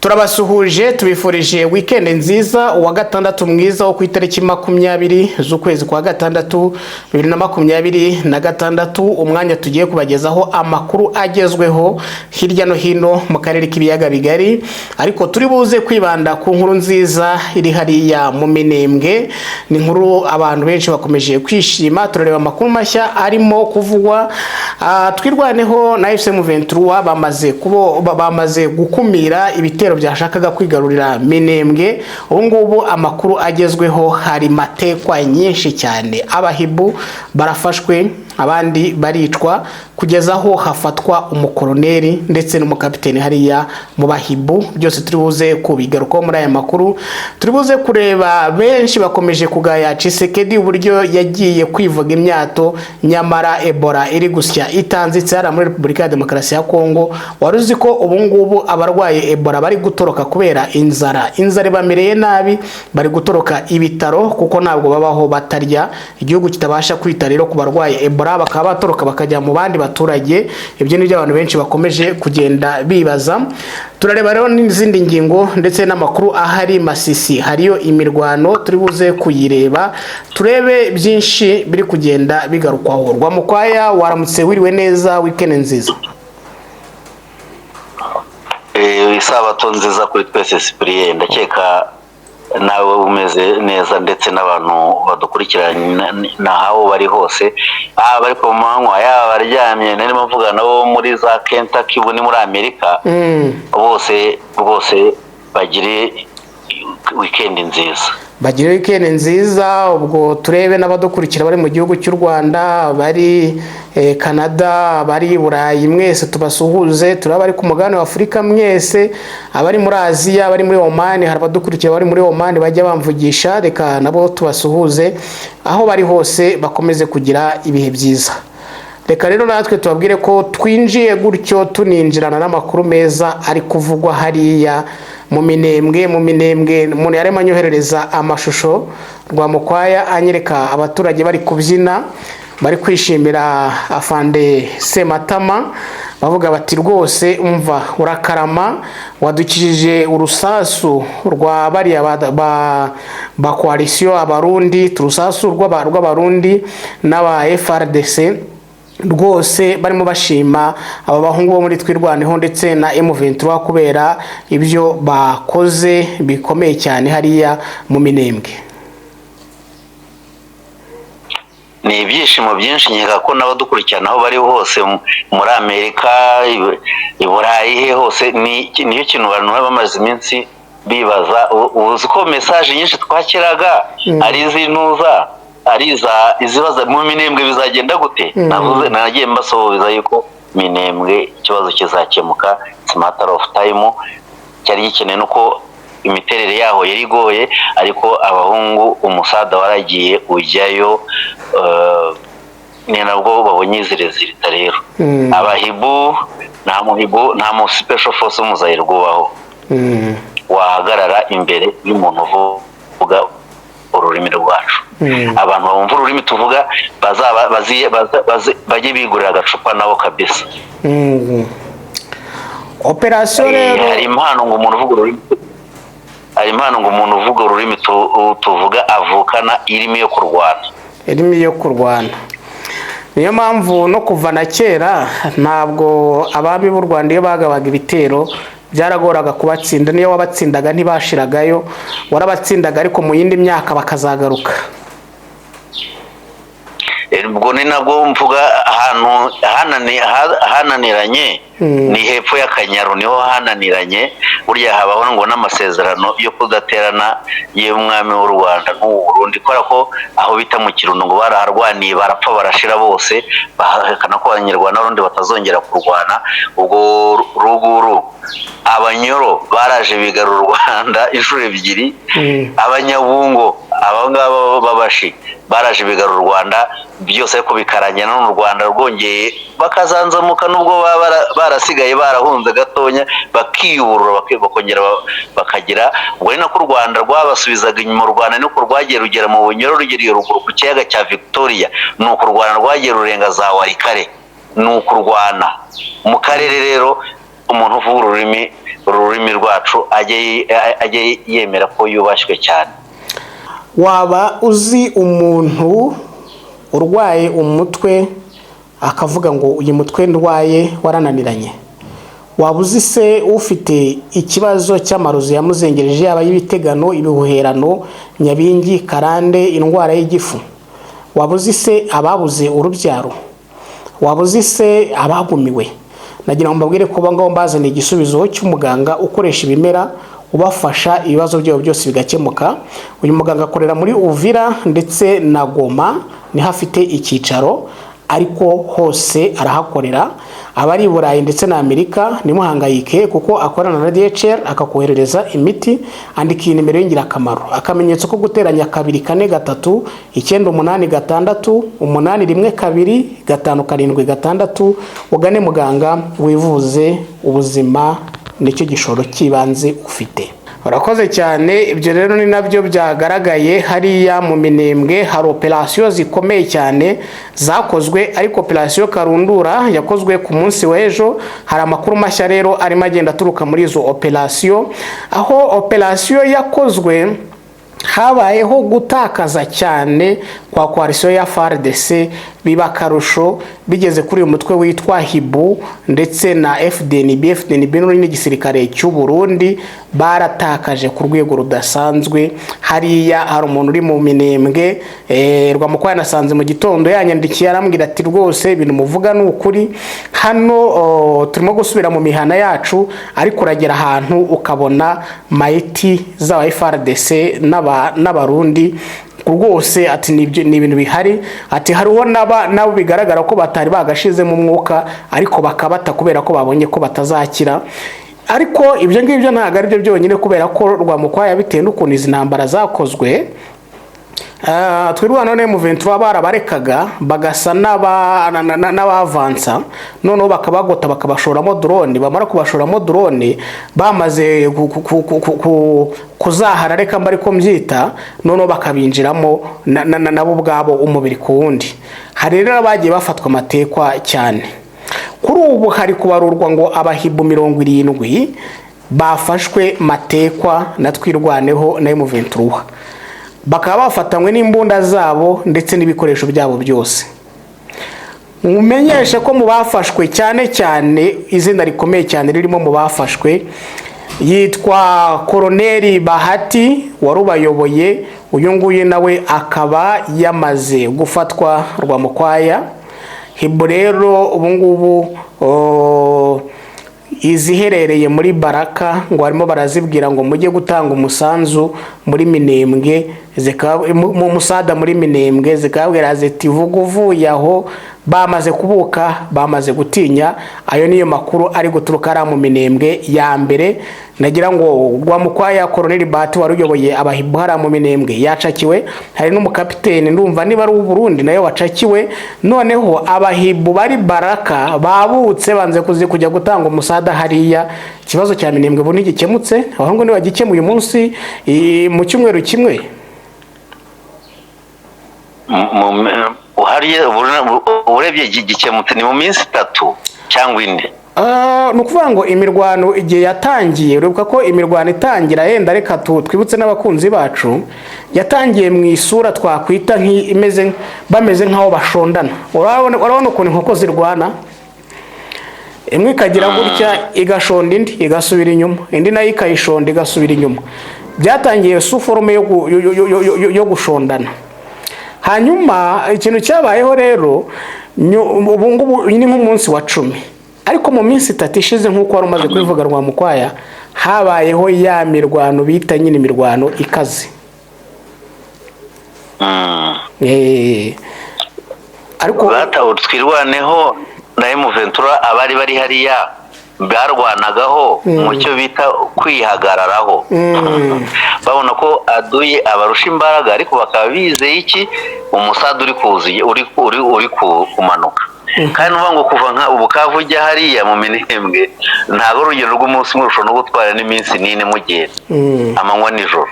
Turabasuhuje tubifurije weekend nziza uwa gatandatu mwiza wo ku itariki 20 z'ukwezi kwa gatandatu 2026 umwanya tugiye kubagezaho amakuru agezweho hirya no hino mu karere k'ibiyaga bigari, ariko turi buze kwibanda ku nkuru nziza iri hariya mu Minembwe. Ni nkuru abantu benshi bakomeje kwishima. Turareba amakuru mashya arimo kuvugwa, twirwaneho na FM23 bamaze gukumira ibitero byashakaga kwigarurira Minembwe. Ubu ngubu amakuru agezweho hari matekwa nyinshi cyane, abahibu barafashwe abandi baricwa kugeza aho hafatwa umukoloneli ndetse n'umukapiteni hariya mu bahibu. Byose turi buze kubigarukaho muri aya makuru. Turi buze kureba benshi bakomeje kugaya Tshisekedi uburyo yagiye kwivuga imyato, nyamara Ebola iri gusya itanzitse hara muri Repubulika ya Demokarasi ya Kongo. Waruzi ko ubu ngubu abarwaye Ebola bari gutoroka kubera inzara bamereye nabi, bari gutoroka ibitaro kuko ntabwo babaho batarya. Igihugu kitabasha kwita rero ku barwaye Ebola, bakaba batoroka bakajya mu bandi baturage. Ibyo ni byo abantu benshi bakomeje kugenda bibaza. Turareba rero n'izindi ngingo ndetse n'amakuru ahari Masisi hariyo imirwano, turi buze kuyireba turebe byinshi biri kugenda bigarukwaho. Rwamukwaya waramutse wiriwe neza, weekend nziza. Isabato nziza kuri twese Cyprien, ndakeka nawe umeze neza ndetse n'abantu badukurikirana naho bari hose, bari ku manywa yaba baryamye, narimo mvuga nabo muri za Kentucky buni muri Amerika, bose bagire weekend nziza. Bagire weekend nziza. Ubwo turebe n'abadukurikira bari mu gihugu cy'u Rwanda, bari Canada, bari Burayi, mwese tubasuhuze. Turaba bari ku mugabane wa Afurika mwese, abari muri Aziya, bari muri Oman, hari abadukurikira bari muri Oman bajya bamvugisha, reka nabo tubasuhuze aho bari hose, bakomeze kugira ibihe byiza. Reka rero natwe tubabwire ko twinjiye gutyo tuninjirana n'amakuru meza ari kuvugwa hariya mu Minembwe. Umuntu yarimo anyoherereza amashusho, Rwamukwaya anyereka abaturage bari kubyina, bari kwishimira afande Sematama, bavuga bati rwose umva urakarama, wadukijije urusasu rwa bariya ba coalition abarundi, turusasu rw'abarundi n'aba FRDC. Rwose barimo bashima aba bahungu bo muri twirwaneho ndetse na M23 kubera ibyo bakoze bikomeye cyane hariya mu Minembwe. Ni ibyishimo byinshi, nkeka ko n'abadukurikirana aho bari hose muri Amerika, i Burayi hose, niyo kintu abantu bamaze iminsi bibaza. Uzi ko message nyinshi twakiraga ari izinuza, ari izibaza mu Minembwe bizagenda gute. Nagiye mbasohoza yuko Minembwe ikibazo kizakemuka, it's matter of time. Cyari gikeneye nuko imiterere yaho yari igoye, ariko abahungu umusada waragiye ujyayo, ni nabwo babonye izirezirita rero. Abahibu nta mu special force umuzayirwaho wahagarara imbere y'umuntu uvuga ururimi rwacu. Abantu bumva ururimi tuvuga bajye bigurira agacupa nabo kabisa. Operation rero hari impano ngo umuntu uvuga ururimi tuvuga avukana irimi yo kurwana. Niyo mpamvu no kuva na kera ntabwo abami b'u Rwanda iyo bagabaga ibitero byaragoraga kubatsinda. Niyo wabatsindaga ntibashiragayo, warabatsindaga ariko mu yindi myaka bakazagaruka. Ubwo ni nabwo mvuga ahantu hananiranye ni hepfo y'Akanyaru, niho hananiranye. Burya habaho ngo n'amasezerano yo kudaterana y'umwami w'u Rwanda n'u Burundi, kubera ko aho bita mu Kirundo ngo baraharwaniye barapfa barashira bose, bahakana ko Abanyarwanda n'urundi batazongera kurwana. Ubwo ruguru Abanyoro baraje bigarura u Rwanda inshuro ebyiri, Abanyabungo abangaba babashi baraje bigarura u Rwanda, byose ariko bikarangana n'u Rwanda rwongeye bakazanzamuka, nubwo barasigaye barahunze gatonya bakiyuburura bakongera bakagira. Ubwo ni nako u Rwanda rwabasubizaga inyuma. U Rwanda niko rwagiye rugera mu Bunyoro, rugera ruguru ku kiyaga cya Victoria, nuko u Rwanda rwagiye rurenga za Warikare, nuko u Rwanda mu karere rero umuntu uvuga ururimi ururimi rwacu ajye yemera ko yubashywe cyane. Waba uzi umuntu urwaye umutwe akavuga ngo uyu mutwe ndwaye warananiranye? Waba uzi se ufite ikibazo cy'amarozi yamuzengereje, yaba y'ibitegano, ibihuherano, nyabingi, karande, indwara y'igifu? Waba uzi se ababuze urubyaro? Waba uzi se abagumiwe? Nagira ngo mbabwire ko bangaho mbazane igisubizo cy'umuganga ukoresha ibimera ubafasha ibibazo byabo byose bigakemuka. Uyu muganga akorera muri Uvira ndetse na Goma, ni hafite icyicaro, ariko hose arahakorera. Abari i Burayi ndetse na Amerika nimuhangayike, kuko akorana na DHL akakoherereza imiti. Andika iyi nimero y'ingirakamaro, akamenyetso ko guteranya 243 986 812 576. Ugane muganga wivuze, ubuzima nicyo gishoro cy'ibanze ufite. Urakoze cyane. Ibyo rero ni nabyo byagaragaye hariya mu Minembwe. Hari operasiyo zikomeye cyane zakozwe, ariko operasiyo Karundura yakozwe ku munsi w'ejo. Hari amakuru mashya rero arimo agenda aturuka muri izo operasiyo, aho operasiyo yakozwe habayeho gutakaza cyane kwa coalition ya FARDC, biba karusho bigeze kuri uyu mutwe witwa Hibu ndetse na FDNB n'igisirikare cy'u Burundi, baratakaje ku rwego rudasanzwe. Hariya hari umuntu uri mu Minembwe, Rwamukwaya nasanze mu gitondo yanyandikiye arambwira ati rwose ibintu muvuga ni ukuri, hano turimo gusubira mu mihana yacu, ariko uragera ahantu ukabona mayiti z'aba FARDC n'abarundi rwose. Ati ni ibintu bihari. Ati hariho nabo bigaragara ko batari bagashize mu mwuka, ariko bakabata kubera ko babonye ko batazakira. Ariko ibyo ngibyo ntabwo ari byo byonyine, kubera ko Rwamukwaya bitewe n'ukuntu izi ntambara zakozwe, twirwa none M23 barabarekaga bagasa n'abavansa, noneho bakabagota bakabashoramo drone. Bamara kubashoramo drone bamaze kuzahara, reka mbari ko mbyita, noneho bakabinjiramo nabo ubwabo umubiri ku wundi. Hari rero bagiye bafatwa amatekwa cyane. Kuri ubu hari kubarurwa ngo abahibu 70 bafashwe matekwa na twirwaneho na M23, bakaba bafatanywe n'imbunda zabo ndetse n'ibikoresho byabo byose. Mumenyeshe ko mu bafashwe cyane cyane izina rikomeye cyane ririmo mu bafashwe yitwa Koloneli Bahati warubayoboye. Uyu nguyu nawe akaba yamaze gufatwa Rwamukwaya. Hibu rero ubu ngubu iziherereye muri Baraka ngo harimo barazibwira ngo mujye gutanga umusanzu muri Minembwe, mu musada muri Minembwe, zikabwira ziti vuga uvuye aho. Bamaze kubuka, bamaze gutinya. Ayo niyo makuru ari guturuka ara mu Minembwe ya mbere. Nagira ngo Rwamukwaya Koloneli Bahati waruyoboye abahibu hara mu Minembwe yacakiwe. Hari n'umukapiteni ndumva niba ari u Burundi nayo wacakiwe. Noneho abahibu bari Baraka babutse banze kujya gutanga umusada hariya. Ikibazo cya Minembwe ubu ntigikemutse, ahubwo ni wagikemuye uyu munsi mu cyumweru kimwe. Urebye gikemutse ni mu minsi 3 cyangwa 4. Ni ukuvuga ngo imirwano igihe yatangiye, urebuka ko imirwano itangira, yenda reka twibutse n'abakunzi bacu, yatangiye mu isura twakwita bameze nk'aho bashondana. Urabona ukuntu inkoko zirwana, imwe ikagira gutya igashonda indi igasubira inyuma, indi nayo ikayishonda igasubira inyuma. Byatangiye suforume yo gushondana. Hanyuma ikintu cyabayeho rero ubu ngubu ni nk'umunsi wa 10, ariko mu minsi 3 ishize nk'uko wari umaze kubivuga Rwamukwaya, habayeho ya mirwano bita nyine imirwano ikaze. Ariko twirwaneho na M23 abari bari hariya barwanagaho mu cyo bita kwihagararaho. Babona ko aduye abarusha imbaraga, ariko bakaba bizeye iki umusada uri kumanuka. Kandi uvuga ngo kuva nka Bukavu ujya hariya mu Minembwe ntabwo urugero rw'umunsi umwe rushobora no gutwara n'iminsi 4 mugenda amanywa nijoro.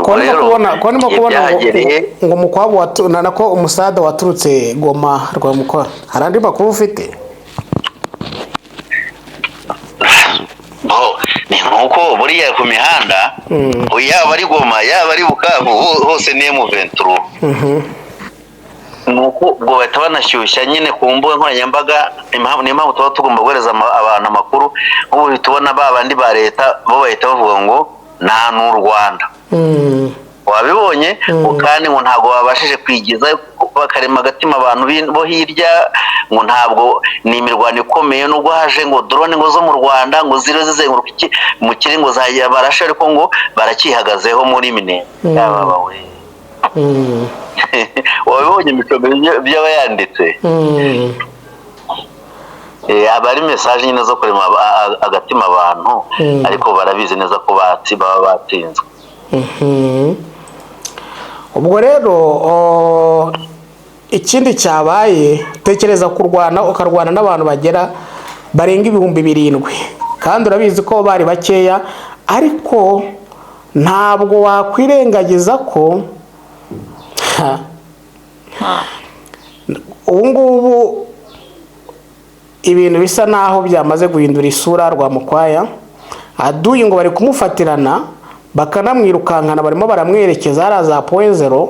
Ko nimo kubona ngo Mukwabu nako umusada waturutse Goma Rwamukwaya. Hari andi makuru ufite? buriya ku mihanda yaba ari Goma yaba ari Bukavu hose ni M23 nuko ubwo bahita banashyushya nyine ku mbuga nkoranyambaga. Impamvu tuba tugomba guhereza abantu amakuru. Ubu tubona babandi ba leta bo bahita bavuga ngo nta n'u Rwanda wabibonye kandi ngo ntabwo babashije kwigiza bakarema agatima abantu bo hirya ngo ntabwo ni imirwano ikomeye nubwo haje ngo drone ngo zo mu Rwanda ngo zire zizenguruka mu kiri ngo zajya barashe ariko ngo barakihagazeho muri mine yababawe. Wabibonye imicogo by'abayanditse aba ari message nyine zo kurema agatima abantu ariko barabizi neza ko baba batsinzwe. Ubwo rero ikindi cyabaye tekereza kurwana ukarwana n'abantu barenga 7,000 kandi urabizi ko bari bakeya ariko ntabwo wakwirengagiza ko ubungubu ibintu bisa naho byamaze guhindura isura. Rwamukwaya aduye ngo bari kumufatirana bakanamwirukankana barimo baramwerekeza hariya za .0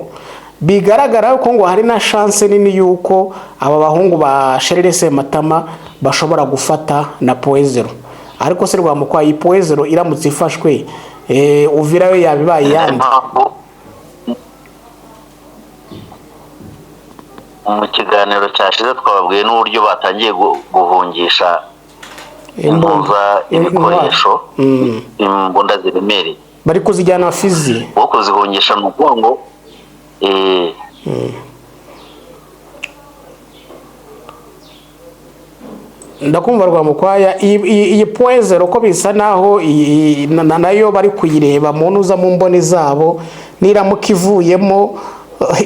bigaragara ko ngo hari na chance nini yuko aba bahungu ba Sherere Sematama bashobora gufata na .0 ariko se Rwamukwaya iyi .0 iramutse ifashwe Uvira we yabibaye yandi. Mu kiganiro cyashize twababwiye n'uburyo batangiye guhungisha ibikoresho imbunda ziremereye bari kuzijyana Fizi wo kuzihungisha mu Kongo. Ndakumva Rwamukwaya iyi .0 ko bisa naho nayo bari kuyireba mu ntuza mu mboni zabo niramuka ivuyemo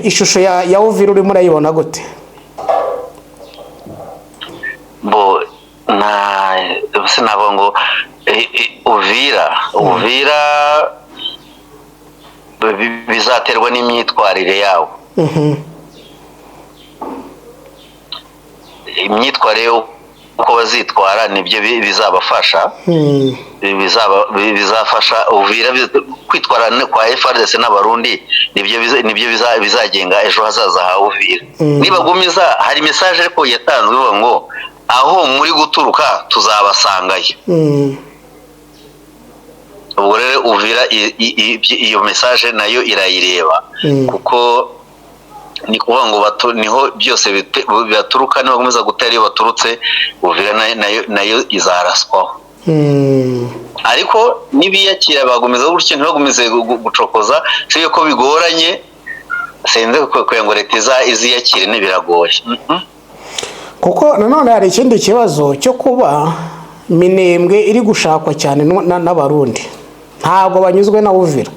ishusho ya Uvira urimo urayibona gute? Bo sinabo ngo Uvira bizaterwa n'imyitwarire yawo. Imyitwarire uko bazitwara nibyo bizabafasha bizafasha Uvira kwitwara kwa FARDC n'abarundi nibyo bizagenga ejo hazaza ha Uvira. Niba gumiza hari message ariko yatanzwe ngo aho muri guturuka tuzabasangayo. Ubwo rero Uvira iyo message nayo irayireba kuko ni kuvuga ngo niho byose baturuka nibakomeza gutera iyo baturutse Uvira nayo izaraswaho. Ariko nibiyakira bagumiza gutyo ntibagumize gucokoza siyo ko bigoranye senze ngo leta iziyakire n'ibiragoye. Kuko nanone hari ikindi kibazo cyo kuba Minembwe iri gushakwa cyane n'abarundi ntabwo banyuzwe na Uvira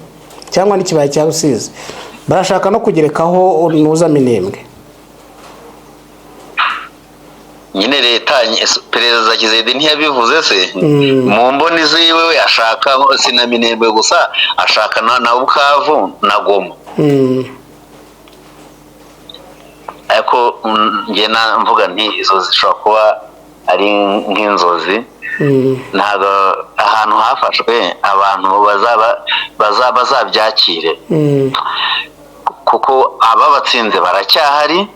cyangwa n'ikibaya cya Rusizi barashaka no kugerekaho nuza Minembwe. Nyine leta perezida Kizedi ntiyabivuze se mu mboni ziwe ashaka sina Minembwe gusa ashaka na Bukavu na Goma. Ariko nge mvuga nti izo zishobora kuba ari nk'inzozi. Ntabwo ahantu hafashwe abantu bazabyakire kuko ababatsinze baracyahari.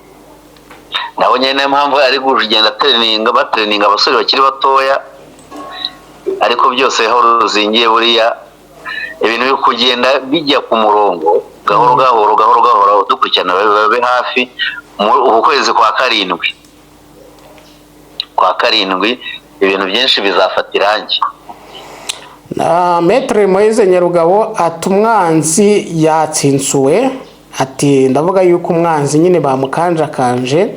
Nabonye niyo mpamvu ari kugenda batereninga abasore bakiri batoya ariko byose aho ruzingiye buriya ibintu byo kugenda bijya ku murongo gahoro dukurikirana babe hafi. Ubu kwezi kwa karindwi ibintu byinshi bizafata irangi. Maître Moise Nyarugabo atumwanzi yatsinsuwe ati ndavuga yuko umwanzi nyine bamukanjakanje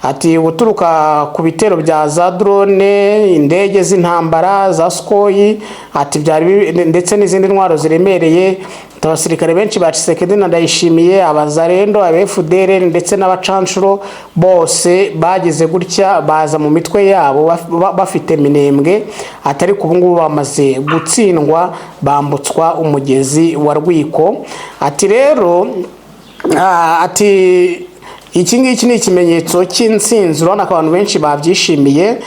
ati guturuka ku bitero bya za drone indege z'intambara za Sukhoi ati byari ndetse n'izindi ntwaro ziremereye. Abasirikare benshi ba Tshisekedi na Ndayishimiye abazarendo FDLR ndetse n'abacanshuro bose bagize gutya baza mu mitwe yabo bafite Minembwe atari ku bungu bamaze gutsindwa bambutswa umugezi wa Rwiko. Ati rero ati iki ngiki ni ikimenyetso cy'insinzi, urabona ko abantu benshi babyishimiye.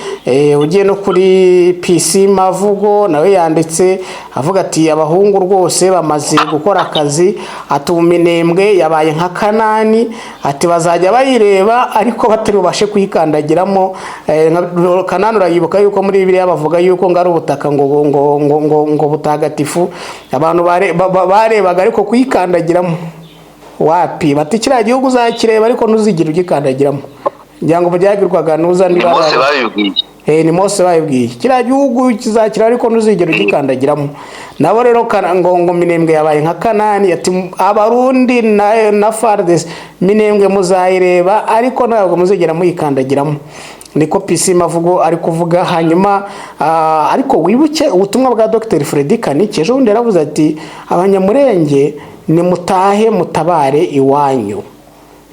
Ugiye no kuri PC Mavugo nawe yanditse avuga ati abahungu rwose bamaze gukora akazi, ati Minembwe yabaye nka Kanani, ati bazajya bayireba ariko batari bubashe kuyikandagiramo. Kanani urayibuka yuko muri Bibiliya bavuga yuko ngari ubutaka ngo butagatifu, abantu barebaga ariko kuyikandagiramo wapi, bati kiriya gihugu uzakireba ariko ntuzigire ugikandagiramo, ngira ngo byagirwaga nuza ni Mose babibwiye. Ni Mose babibwiye, kiriya gihugu kizakira ariko ntuzigire ugikandagiramo. Nabo rero ngo Minembwe yabaye nka Kanani, ati abarundi na FARDC Minembwe muzayireba ariko ntabwo muzigera muyikandagiramo, niko PC Mavugo ari kuvuga. Hanyuma ariko wibuke ubutumwa bwa Dr. Freddy Kaniki ejo bundi yaravuze ati abanyamurenge ni mutahe mutabare iwanyu.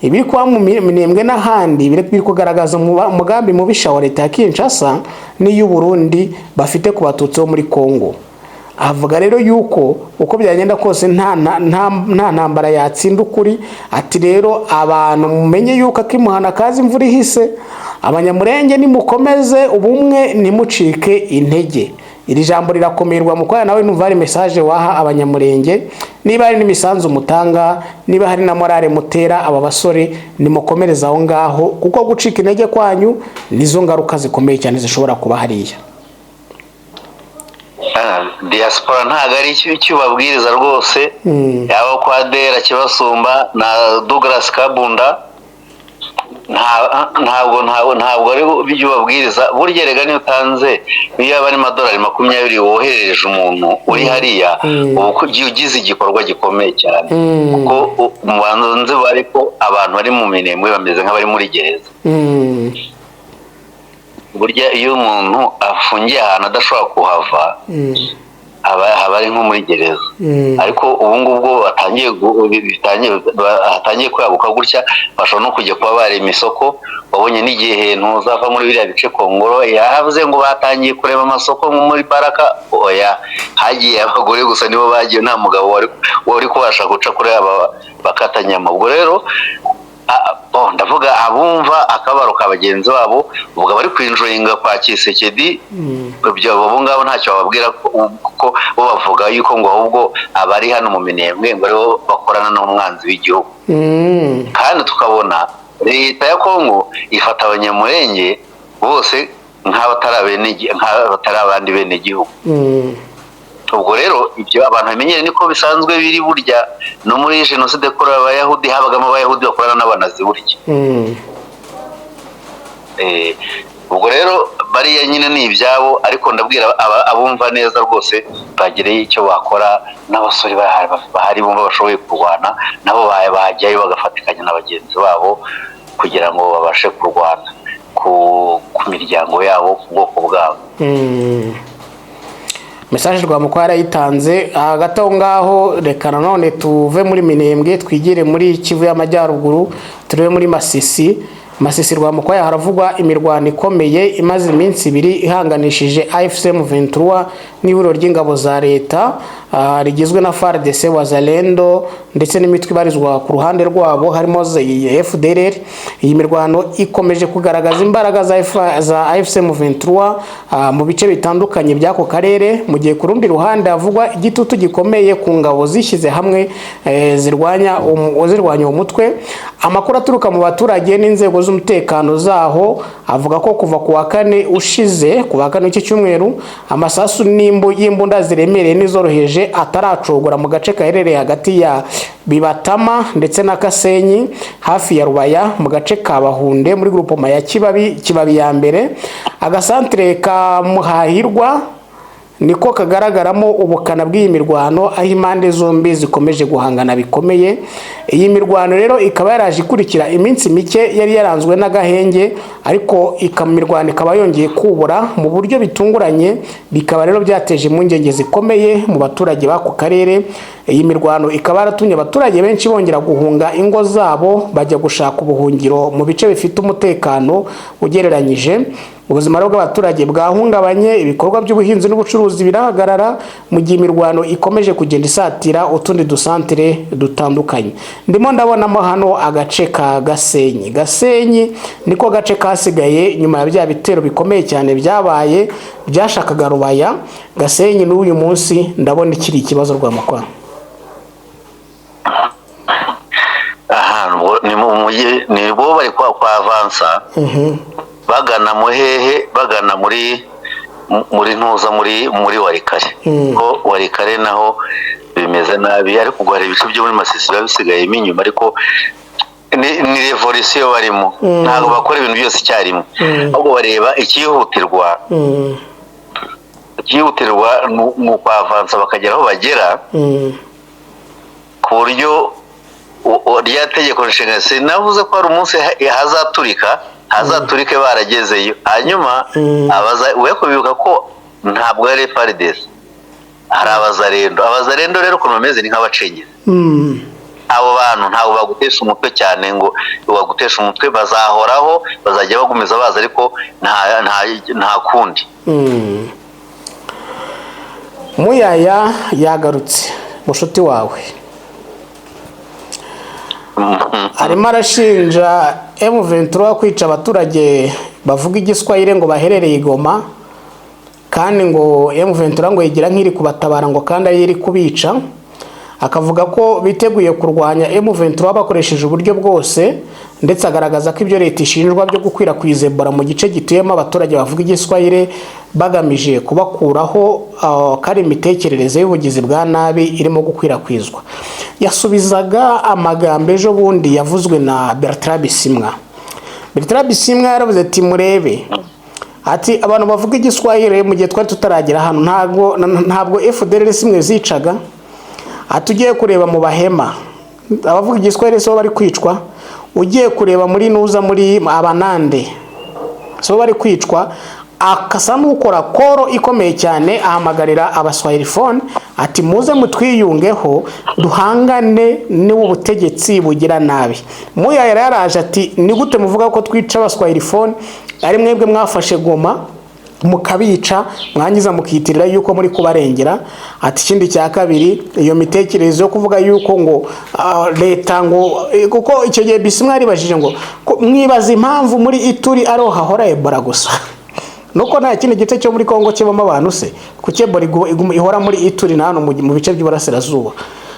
Ibiri kwa mu Minembwe n'ahandi biri kugaragaza umugambi mubisha wa leta ya Kinshasa n'iy'u Burundi bafite ku batutsi bo muri Kongo. Avuga rero yuko uko byagenda kose nta ntambara yatsinda ukuri. Ati rero abantu mumenye yuko akimuhana kazi imvura ihise, abanyamurenge nimukomeze ubumwe nimucike intege. Iri jambo rirakomerwa mu kwa nawe numva ari message waha abanyamurenge, niba ari n'imisanzu mutanga, niba hari na morale mutera aba basore nimukomereza aho ngaho, kuko gucika intege kwanyu nizo ngaruka zikomeye cyane zishobora kuba hariya. Diaspora ntago ari icyo babwiriza rwose, yaba kwa Dera Kibasumba na Douglas Kabunda, ntabwo ari ibyo babwiriza. Burya rega niyo utanze iyo aba ari $20 20 woherereje umuntu uri hariya, ubu ugize igikorwa gikomeye cyane, kuko mu bantu bari ko abantu bari mu Minembwe bameze nk'abari muri gereza. Burya iyo umuntu afungiye ahantu adashobora kuhava aba ari nko muri gereza. Ariko ubu ngubwo hatangiye kwaguka gutya, bashobora no kujya kuba barema isoko. Wabonye n'igihe ntuzava muri biriya bice Kongoro yavuze ngo batangiye kurema amasoko muri Baraka, oya hagiye abagore gusa nibo bagiye, nta mugabo wari kubasha guca kuri aba bakatanyama. Ubwo rero ndavuga abumva akabaro ka bagenzi babo ubwo bari kwinjoyinga kwa Kisekedi, ibyo abo ngabo ntacyo bababwira, kuko bo bavuga yuko ngo ahubwo abari hano mu Minembwe ngo aribo bakorana n'umwanzi w'igihugu. Kandi tukabona leta ya Kongo ifata abanyamurenge bose nk'abatari abandi bene igihugu. Ubwo rero ibyo abantu bamenyere niko bisanzwe biri. Burya no muri jenoside yakorewe Abayahudi habagamo Abayahudi bakorana n'abanazi burya. Ubwo rero bariya nyine ni ibyabo, ariko ndabwira abumva neza rwose bagireye icyo bakora, n'abasore bahari bumva bashoboye kurwana nabo bahajyayo bagafatikanya na bagenzi babo kugira ngo babashe kurwana ku miryango yabo, ku bwoko bwabo. Message Rwamukwara yitanze hagati aho ngaho. Reka nanone tuve muri Minembwe twigire muri Kivu y'Amajyaruguru, turebe muri Masisi Rwamukwaya haravugwa imirwano ikomeye imaze iminsi 2 ihanganishije AFC M23 n'ihuriro ry'ingabo za leta rigizwe na FARDC, Wazalendo ndetse n'imitwe ibarizwa ku ruhande rwabo harimo FDLR. Iyi mirwano ikomeje kugaragaza imbaraga za AFC M23 mu bice bitandukanye by'ako karere, mu gihe ku rundi ruhande havugwa igitutu gikomeye ku ngabo zishyize hamwe zirwanya umutwe. Amakuru aturuka mu baturage n'inzego z'umutekano zaho avuga ko kuva ku wa 4 ushize, ku wa 4 w'iki cyumweru, amasasu y'imbunda ziremereye n'izoroheje ataracogora mu gace kaherereye hagati ya Bibatama ndetse na Kasenyi hafi ya Rubaya mu gace ka Bahunde muri groupement ya Kibabi ya mbere. Agasantre ka Muhahirwa niko kagaragaramo ubukana bw'iyi mirwano, aho impande zombi zikomeje guhangana bikomeye. Iyi mirwano rero ikaba yaraje ikurikira iminsi mike yari yaranzwe n'agahenge, ariko mirwano ikaba yongeye kubura mu buryo bitunguranye, bikaba rero byateje impungenge zikomeye mu baturage b'ako karere. Iyi mirwano ikaba yaratumye abaturage benshi bongera guhunga ingo zabo bajya gushaka ubuhungiro mu bice bifite umutekano ugereranyije. ubuzima bw'abaturage bwahungabanye, ibikorwa by'ubuhinzi n'ubucuruzi birahagarara mu gihe imirwano ikomeje kugenda isatira utundi dusantere dutandukanye. Ndimo ndabonamo hano agace ka Gasenyi niko gace kasigaye nyuma ya bya bitero bikomeye cyane byabaye byashakaga Rubaya. Gasenyi n'uyu munsi ndabona ikiri ikibazo Rwamukwano. Ni bo bari kwa avansa bagana muhehe, bagana muri ntuza muri Warikare. Ko Warikare naho bimeze nabi, ariko gware ibice byo muri Masisi biba bisigaye inyuma, ariko ni revolution barimo, ntabwo bakora ibintu byose icyarimwe, ahubwo bareba ikihutirwa mu kwa avansa bakagera aho bagera, ku buryo rya tegeko nshinga sinavuze ko hari umunsi hazaturike baragezeyo. Hanyuma we kubibuka ko ntabwo ari FARDC, hari abazarendo rero ukuntu bameze ni nk'abacengezi. Abo bantu ntabwo bagutesha umutwe cyane ngo bagutesha umutwe, bazahoraho, bazajya bagumiza baza, ariko nta kundi. Muyaya yagarutse mushuti wawe, arimo arashinja M23 kwica abaturage bavuga igiswahili ngo baherereye Goma, kandi ngo M23 ngo yigira nk'iri kubatabara ngo kandi ari iri kubica. Akavuga ko biteguye kurwanya M23 bakoresheje uburyo bwose, ndetse agaragaza ko ibyo leta ishinjwa byo gukwirakwiza Ebola mu gice gituyemo abaturage bavuga igiswahili bagamije kubakuraho kari imitekerereze y'ubugizi bwa nabi irimo gukwirakwizwa. Yasubizaga amagambo ejo bundi yavuzwe na Bertrand Bisimwa. Bertrand Bisimwa yaravuze ati murebe, ati abantu bavuga igiswahili mu gihe twari tutaragera hano ntabwo FDLR simwe zicaga. Atugiye kureba mu Bahema abavuga igiswahili so bari kwicwa, ugiye kureba muri Nuza muri Abanande so bari kwicwa. Akasa n'ukora koro ikomeye cyane ahamagarira abaswahilifone ati muze mutwiyungeho duhangane n'ubutegetsi bugira nabi. Muya yaraje ati ni gute muvuga ko twica abaswahilifone ari mwebwe mwafashe Goma mukabica mwangiza mukitirira yuko muri kubarengera. Ati ikindi cya kabiri, iyo mitekerezo yo kuvuga yuko ngo leta ngo, kuko icyo gihe Bisimwa yaribajije ngo mwibaza impamvu muri Ituri aroha hahora Ebola gusa, nuko nta kindi gice cyo muri Kongo kibamo abantu se kuki Ebola ihora muri Ituri na hano mu bice by'Iburasirazuba.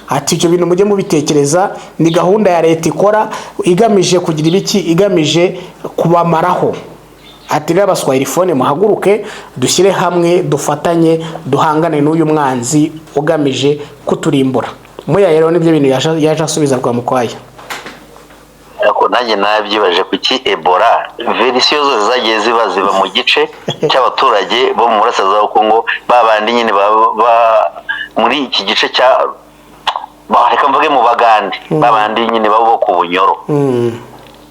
Ati icyo bintu mujye mubitekereza, ni gahunda ya leta ikora igamije kugira ibiki, igamije kubamaraho. Ati rero abaswahilifone muhaguruke dushyire hamwe dufatanye duhangane n'uyu mwanzi ugamije kuturimbura. Muya rero nibyo bintu yaje asubiza Rwamukwaya. Ariko nanjye nabyibaje kuki Ebola verisiyo zose zagiye ziba mu gice cy'abaturage bo mu Burasirazuba bwa Kongo, babandi nyine muri iki gice cya reka mvuge mu Bagande, babandi nyine babo ku Bunyoro.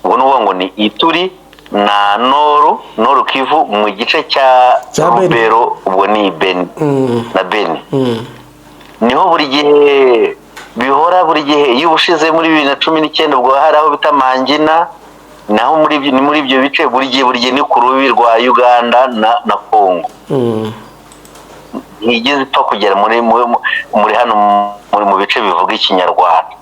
Ubwo n'uwo ngo ni Ituri na Noru Kivu mu gice cya Rubero, ubwo ni Beni na Beni. Niho buri gihe bihora, buri gihe iyo ubushize muri 2019 ubwo hari aho bita Mangina, naho muri ibyo bice buri gihe ni ku rubi rwa Uganda na Kongo. Ntigeze ipfa kugera muri hano mu bice bivuga ikinyarwanda.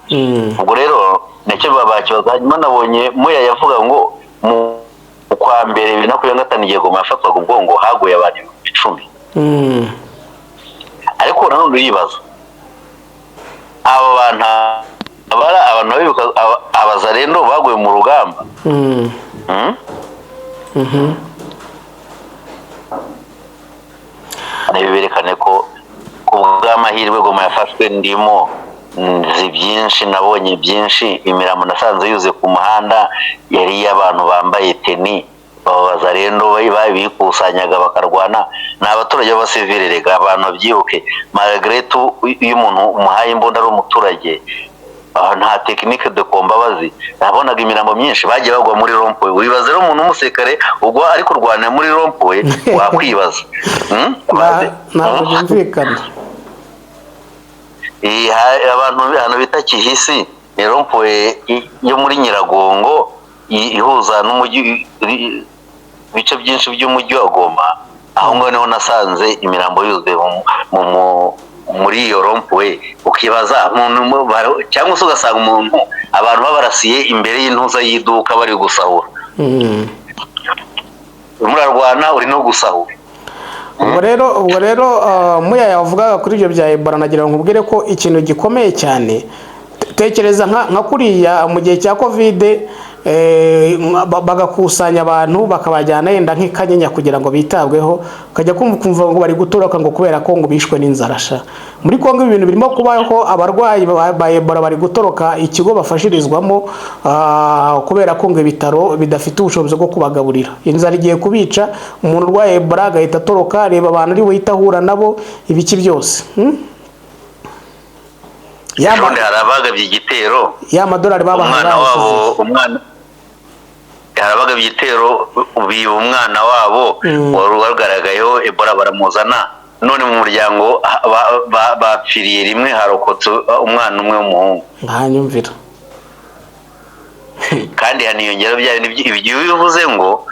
Ubwo rero nacyo babakibaza. Hanyuma nabonye Muya yavuga ngo mu kwa mbere 2025 igihe Goma yafatwaga ubwongo haguye abantu 10. Ariko nanone uribaza abo bantu bibuka abazarendo baguye mu rugamba. Berekane ko kubw'amahirwe Goma yafashwe ndimo nzi byinshi, nabonye byinshi, imirambo nasanze yuze ku muhanda yari y'abantu bambaye teni, abazarendo bikusanyaga bakarwana n'abaturage b'abasivile. Rega abantu byibuke, malgré tout iyo umuntu umuhaye imbunda ari umuturage nta technique de combat nabonaga imirambo myinshi bagiye bagwa muri rompowe. Wibaza rero umuntu umusirikare ubwo ari kurwana muri rompowe wakwibaza ntabwo byumvikana. Abantu bita Kihisi ni rompowe yo muri Nyiragongo ihuza n'umujyi bice byinshi by'umujyi wa Goma, aho ngaho niho nasanze imirambo yuzuye muri iyo rompuwe, ukibaza cyangwa se ugasanga umuntu abantu babarasiye imbere y'intuza y'iduka bari gusahura. Murarwana uri no gusahura. ubwo rero muya yavugaga kuri ibyo bya Ebola, nagira ngo nkubwire ko ikintu gikomeye cyane, tekereza nka kuriya mu gihe cya Covid bagakusanya abantu bakabajyana yenda nk'Ikanyinya kugira ngo bitabweho, ukajya kumva ngo bari gutoroka ngo kubera ko ngo bishwe n'inzara. Muri Kongo ibintu birimo kubaho, abarwayi ba Ebola bari gutoroka ikigo bafashirizwamo kubera ko ngo ibitaro bidafite ubushobozi bwo kubagaburira. Inzara igiye kubica, umuntu urwaye Ebola agahita atoroka, reba abantu ari buhita ahura nabo, ibiki byose. Harabagabye igitero, y'amadolari harabagabye igitero biba umwana wabo wari wagaragayeho Ebola, baramuzana, none mu muryango bapfiriye rimwe, harokotse umwana umwe w'umuhungu. Nkanyumvira. Kandi haniyongera ibyo bivuze ngo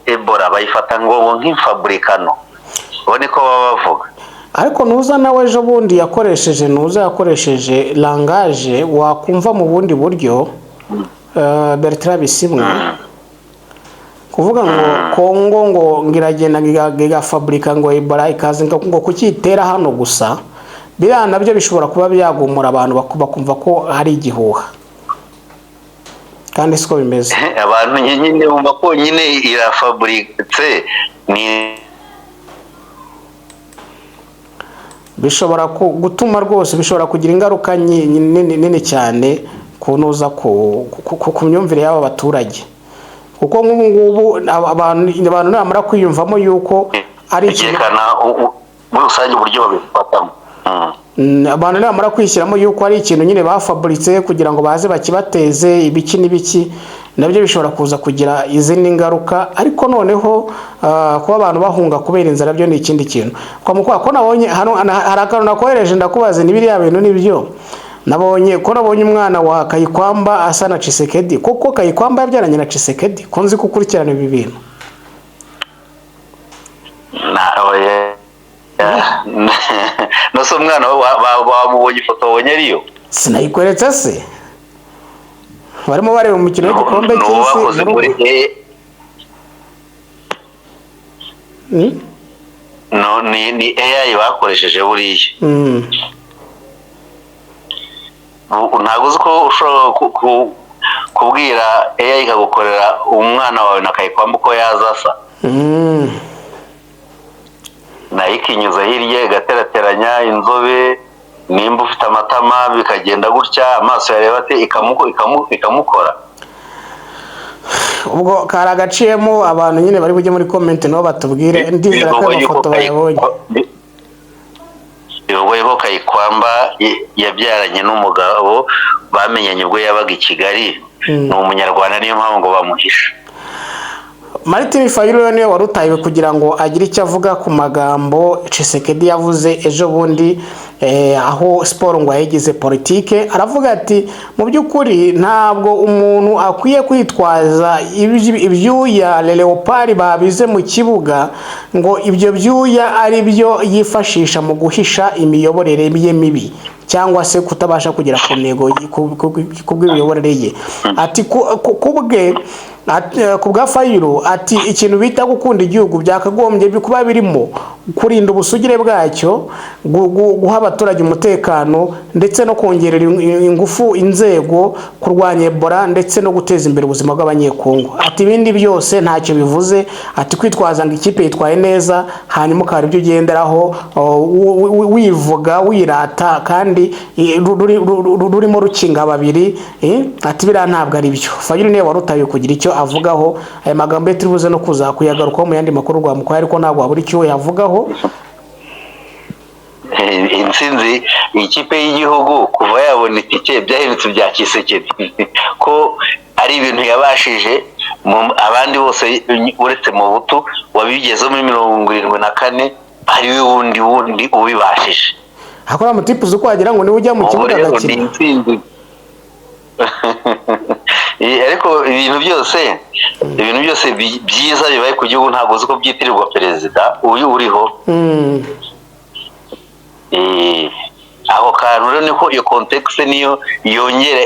Ebola bayifata ngo nk'imfaburikano, ubone ko baba bavuga. Ariko nuza nawe ejo bundi yakoresheje langage wakumva mu bundi buryo, Bertrand Bisimwa kuvuga ngo Kongo ngo ngiragenda gigafabrika ngo Ebola ikaze ngo kukitera hano gusa, biriya nabyo bishobora kuba byagumura abantu bakumva ko hari igihuha, kandi siko bimeze. Abantu nyine bumva ko nyine irafaburitse, ni bishobora gutuma rwose bishobora kugira ingaruka nini cyane kunoza ku myumvire y'aba baturage, kuko nk'ubu ngubu abantu namara kwiyumvamo yuko ari ikintu muri rusange uburyo babifatamo, abantu namara kwishyiramo yuko ari ikintu nyine bafaburitse kugira ngo baze bakibateze ibiki n'ibiki, nabyo bishobora kuza kugira izindi ngaruka. Ariko noneho kuba abantu bahunga kubera inzara byo ni ikindi kintu. Ko nabonye hano hari akantu nakohereje ndakubaza n'ibiriya bintu nibyo nabonye umwana wa Kayikwamba asa na Tshisekedi. Koko Kayikwamba yabyaranye na Tshisekedi? Ko nzi gukurikirana ibi bintu. Nose umwana wamubonye ifoto wabonye ariyo? Sinayikweretse se, barimo bareba umukino w'igikombe cy'isi. Ni AI bakoresheje buriya. Ntabwo uzi ko ushobora kubwira AI ikagukorera umwana wawe na Kayikwamba uko yazasa, nayo ikinyuza hirya igaterateranya inzobe, nimba ufite amatama bikagenda gutya, amaso yareba ate ikamukora. Ubwo kari agaciyemo abantu nyine bari bujye muri comment nabo batubwire, ndizera ko amafoto bayabonye. Bivuga ko Kayikwamba yabyaranye n'umugabo bamenyanye ubwo yabaga i Kigali, ni umunyarwanda, niyo mpamvu ngo bamuhisha. Martin Fayulu niwe warutayiwe kugira ngo agire icyo avuga ku magambo Tshisekedi yavuze ejo bundi aho siporo ngo yayigize politike. Aravuga ati mu by'ukuri ntabwo umuntu akwiye kwitwaza ibyuya Leopard babize mu kibuga ngo ibyo byuya ari byo yifashisha mu guhisha imiyoborere ye mibi cyangwa se kutabasha kugera ku ntego kubw'imiyoborere ye. Ati kubwe ku bwa Fayulu ati ikintu bita gukunda igihugu byakagombye kuba birimo kurinda ubusugire bwacyo, guha abaturage umutekano ndetse no kongerera ingufu inzego, kurwanya Ebola ndetse no guteza imbere ubuzima bw'abanyekongo. Ati ibindi byose ntacyo bivuze, ati kwitwaza ngo ikipe yitwaye neza hanyuma ukaba ibyo ugenderaho wivuga wirata kandi rurimo rukinga babiri, ati biriya ntabwo ari byo. Fayulu niwe warutaye kugira icyo avugaho. Aya magambo turibuze no kuza kuyagarukaho mu yandi makuru rwa mukwaye, ariko ntabwo wabura icyo yavugaho. Intsinzi ikipe y'igihugu kuva yabona itike byahindutse bya Tshisekedi ko ari ibintu yabashije, abandi bose uretse mu butu wabigezeho muri 74 ari we wundi ubibashije. Akora mutipuze uko wagira ngo niwe ujya mu kibuga agakina. ariko ibintu byose byiza bibaye ku gihugu ntabwo uzi ko byitirirwa perezida uyu uriho. Aho kantu rero niko iyo context niyo yongera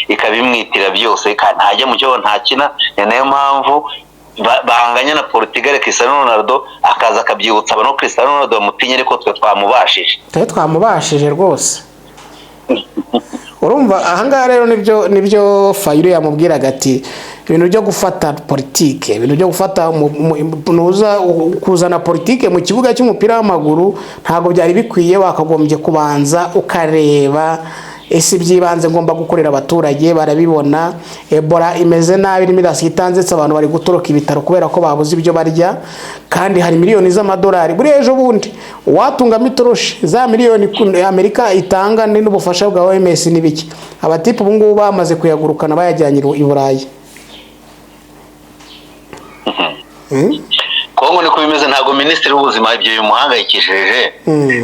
ikabimwitira byose, ntajya mu cyo ntakina. Niyo mpamvu bahanganye na Portugal, Cristiano Ronaldo akaza akabyibutsa abantu Cristiano Ronaldo bamutinye, ariko twe twamubashije rwose. Urumva ahangaha rero nibyo Fayulu yamubwiraga ati ibintu byo gufata politike, ibintu byo gufata kuzana politike mu kibuga cy'umupira w'amaguru ntabwo byari bikwiye. Wakagombye kubanza ukareba ese byibanze ngomba gukorera abaturage barabibona. Ebola imeze nabi, imirasi itanze, abantu bari gutoroka ibitaro kubera ko babuze ibyo barya, kandi hari miliyoni z'amadolari. Buri ejo bundi watunga mitoroshi za miliyoni Amerika itanga n'ubufasha bwa OMS n'ibiki, abatipe ubu ngubu bamaze kuyagurukana bayajyanye i Burayi. Kongo niko bimeze. Ntabwo minisitiri w'ubuzima ibyo bimuhangayikishije.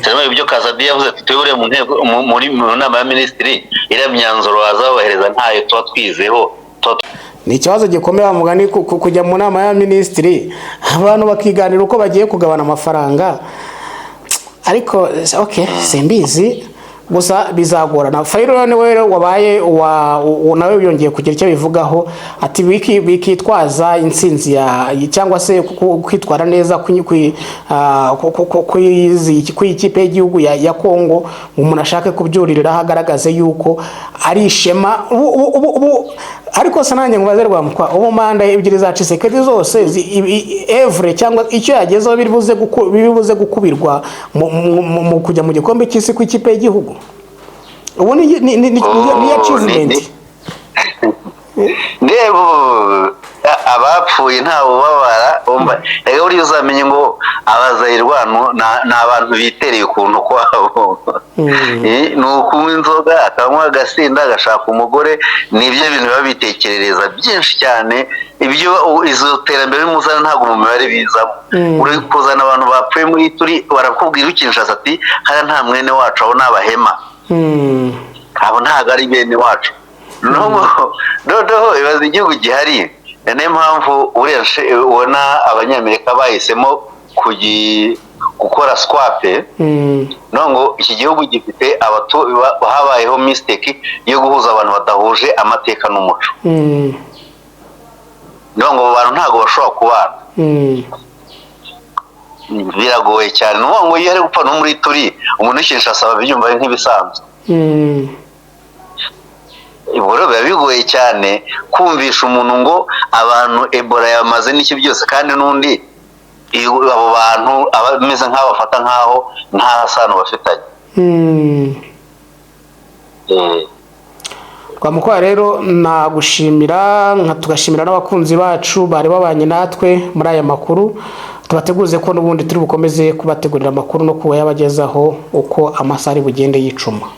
Cyane ibyo Kazadi yavuze ati twebure mu ntego muri nama ya minisitiri iriya myanzuro bazabahereza ntayo tuba twizeho. Ni ikibazo gikomeye bamugani kujya mu nama ya minisitiri abantu bakiganira uko bagiye kugabana amafaranga, ariko simbizi gusa bizagorana. Fayulu niwe wabaye nawe yongeye kugira icyo bivugaho ati bikitwaza intsinzi cyangwa se kwitwara neza kw'ikipe y'igihugu ya Kongo, umuntu ashaka kubyuririra agaragaze yuko ari ishema. Ariko sananye ngubaze rwamukwa ubu manda ebyiri za Tshisekedi zose evre cyangwa icyo yagezeho bibuze gukubirwa mu kujya mu gikombe cy'isi kw'ikipe y'igihugu. Ubu ni achievement. Ndebo abapfuye ntawo babara. Ega uri uzamenye ngo abazayirwano na abantu bitereye ukuntu kwabo. Nukunywa inzoga, akanywa agasinda, agashaka umugore, nibyo bintu babitekerereza byinshi cyane. Ibyo izo terambere muzana ntabwo mu mibare bizamo. Uri kuzana abantu bapfuye muri turi barakubwira ukinshasa ati haya nta mwene wacu aho nabahema. Abo ntago ari bene wacu. Noneho ibibazo igihugu gihari. Niyo mpamvu ubona abanyamerika bahisemo gukora swape. Nongo iki gihugu gifite habayeho mistake yo guhuza abantu badahuje amateka n'umuco. Nongo abantu ntago bashobora kubana. Biragoye cyane. Nongo iyo ari gupfa no muri turi umuntu Kinshasa babyumva nk'ibisanzwe. Iboro biba bigoye cyane kumvisha umuntu ngo abantu Ebola yamaze n'iki byose, kandi n'undi abo bantu abameze nk'abafata nkaho nta sano bafitanye. Twamukora rero nagushimira tugashimira n'abakunzi bacu bari babanye natwe muri aya makuru. Tubateguze ko n'ubundi turi bukomeze kubategurira amakuru no kuba yabagezaho uko amasari bugende yicuma.